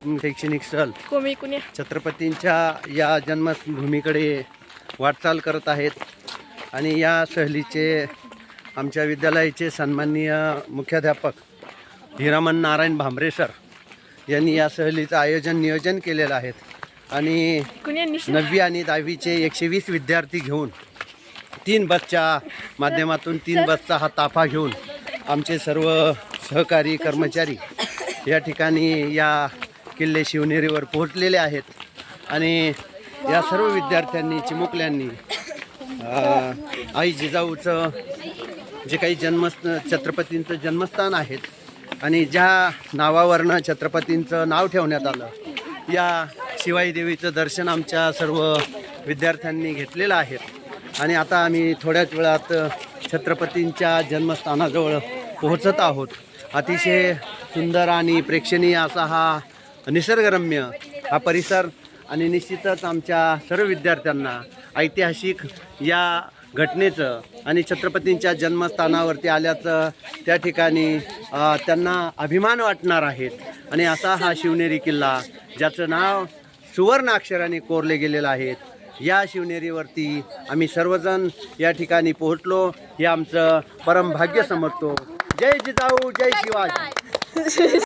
शैक्षणिक सहल कोमी कुण्या छत्रपतींच्या या जन्मभूमीकडे वाटचाल करत आहेत आणि या सहलीचे आमच्या विद्यालयाचे सन्माननीय मुख्याध्यापक हिरामन नारायण भांबरे सर यांनी या सहलीचं नियोजन केलेलं आहे आणि 9वी आणि 10वीचे 120 विद्यार्थी घेऊन 3 बसच्या माध्यमातून 3 बसचा हा ताफा घेऊन आमचे सर्व सहकारी कर्मचारी या ठिकाणी या किल्ले शिवनेरीवर पोहोचलेले आहेत आणि या सर्व विद्यार्थ्यांनी चिमुकल्यांनी आई जिजाऊचं जे काही छत्रपतींचं जन्मस्थान आहेत आणि ज्या नावावरनं छत्रपतींचं नाव ठेवण्यात आलं या शिवाई देवीचं दर्शन आमच्या सर्व विद्यार्थ्यांनी घेतलेलं आहे आणि आता आम्ही थोड्याच वेळात छत्रपतींच्या जन्मस्थानाजवळ पोहोचत आहोत. अतिशय सुंदर आणि प्रेक्षणीय असा हा निसर्गरम्य हा परिसर आणि निश्चितच आमच्या सर्व विद्यार्थ्यांना ऐतिहासिक या घटनेचं आणि छत्रपतींच्या जन्मस्थानावरती आल्याचं त्या ठिकाणी त्यांना अभिमान वाटणार आहेत आणि असा हा शिवनेरी किल्ला ज्याचं नाव सुवर्ण अक्षराने कोरले गेलेलं आहे. या शिवनेरीवरती आम्ही सर्वजण या ठिकाणी पोहोचलो हे आमचं परम भाग्य समजतो. जय जिजाऊ जय शिवाजी.